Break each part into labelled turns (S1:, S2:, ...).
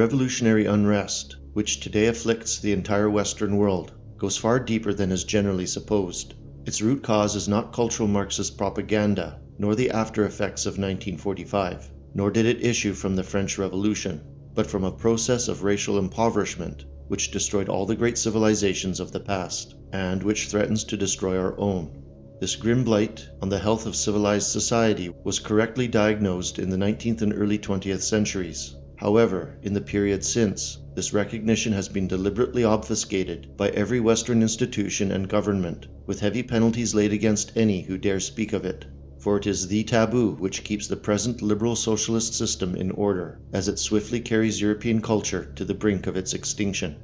S1: revolutionary unrest, which today afflicts the entire Western world, goes far deeper than is generally supposed. Its root cause is not cultural Marxist propaganda, nor the after effects of 1945, nor did it issue from the French Revolution, but from a process of racial impoverishment, which destroyed all the great civilizations of the past, and which threatens to destroy our own. This grim blight on the health of civilized society was correctly diagnosed in the 19th and early 20th centuries. However, in the period since, this recognition has been deliberately obfuscated by every Western institution and government, with heavy penalties laid against any who dare speak of it. For it is the taboo which keeps the present liberal socialist system in order, as it swiftly carries European culture to the brink of its extinction.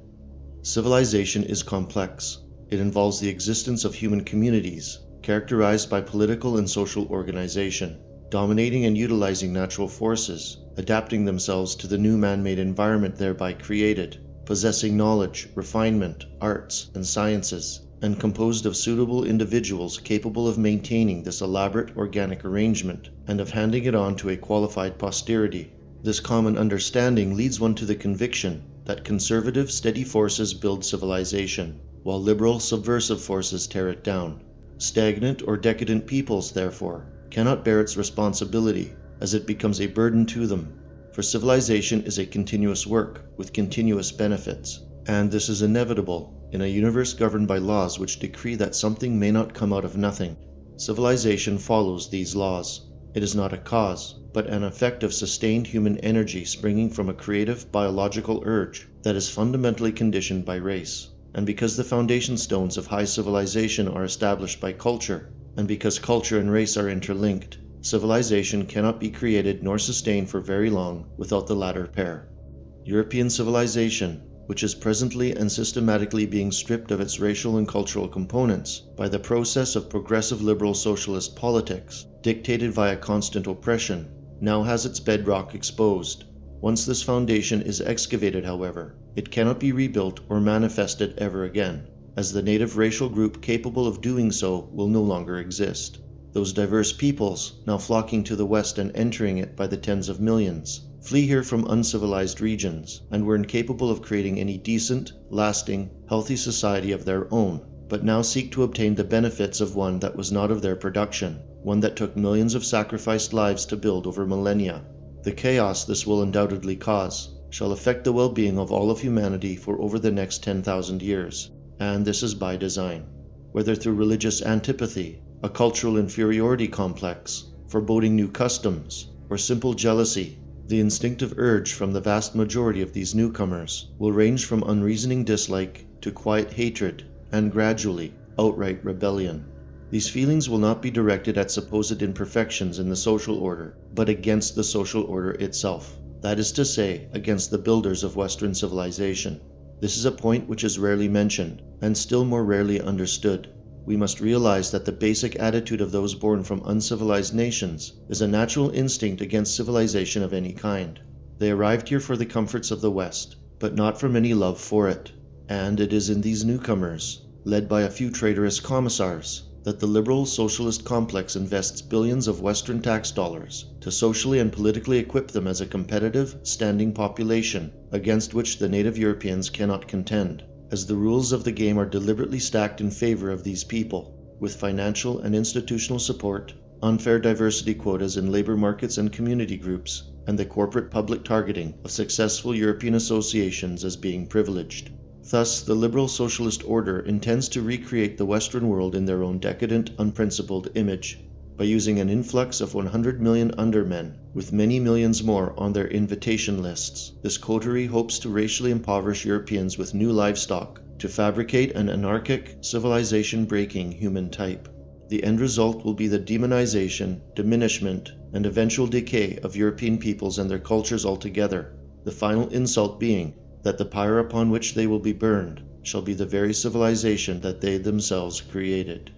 S1: Civilization is complex. It involves the existence of human communities, characterized by political and social organization, dominating and utilizing natural forces, adapting themselves to the new man-made environment thereby created, possessing knowledge, refinement, arts, and sciences, and composed of suitable individuals capable of maintaining this elaborate organic arrangement and of handing it on to a qualified posterity. This common understanding leads one to the conviction that conservative, steady forces build civilization, while liberal, subversive forces tear it down. Stagnant or decadent peoples, therefore, cannot bear its responsibility, as it becomes a burden to them, for civilization is a continuous work with continuous benefits, and this is inevitable in a universe governed by laws which decree that something may not come out of nothing. Civilization follows these laws. It is not a cause, but an effect of sustained human energy springing from a creative biological urge that is fundamentally conditioned by race. And because the foundation stones of high civilization are established by culture, and because culture and race are interlinked, civilization cannot be created nor sustained for very long without the latter pair. European civilization, which is presently and systematically being stripped of its racial and cultural components by the process of progressive liberal socialist politics, dictated via constant oppression, now has its bedrock exposed. Once this foundation is excavated, however, it cannot be rebuilt or manifested ever again, as the native racial group capable of doing so will no longer exist. Those diverse peoples, now flocking to the West and entering it by the tens of millions, flee here from uncivilized regions, and were incapable of creating any decent, lasting, healthy society of their own, but now seek to obtain the benefits of one that was not of their production, one that took millions of sacrificed lives to build over millennia. The chaos this will undoubtedly cause shall affect the well-being of all of humanity for over the next 10,000 years, and this is by design. Whether through religious antipathy, a cultural inferiority complex, foreboding new customs, or simple jealousy, the instinctive urge from the vast majority of these newcomers will range from unreasoning dislike to quiet hatred and gradually outright rebellion. These feelings will not be directed at supposed imperfections in the social order, but against the social order itself. That is to say, against the builders of Western civilization. This is a point which is rarely mentioned, and still more rarely understood. We must realize that the basic attitude of those born from uncivilized nations is a natural instinct against civilization of any kind. They arrived here for the comforts of the West, but not from any love for it. And it is in these newcomers, led by a few traitorous commissars, that the liberal socialist complex invests billions of Western tax dollars to socially and politically equip them as a competitive, standing population against which the native Europeans cannot contend, as the rules of the game are deliberately stacked in favor of these people, with financial and institutional support, unfair diversity quotas in labor markets and community groups, and the corporate public targeting of successful European associations as being privileged. Thus, the liberal socialist order intends to recreate the Western world in their own decadent, unprincipled image. By using an influx of 100 million undermen, with many millions more on their invitation lists, this coterie hopes to racially impoverish Europeans with new livestock, to fabricate an anarchic, civilization-breaking human type. The end result will be the demonization, diminishment, and eventual decay of European peoples and their cultures altogether, the final insult being that the pyre upon which they will be burned shall be the very civilization that they themselves created.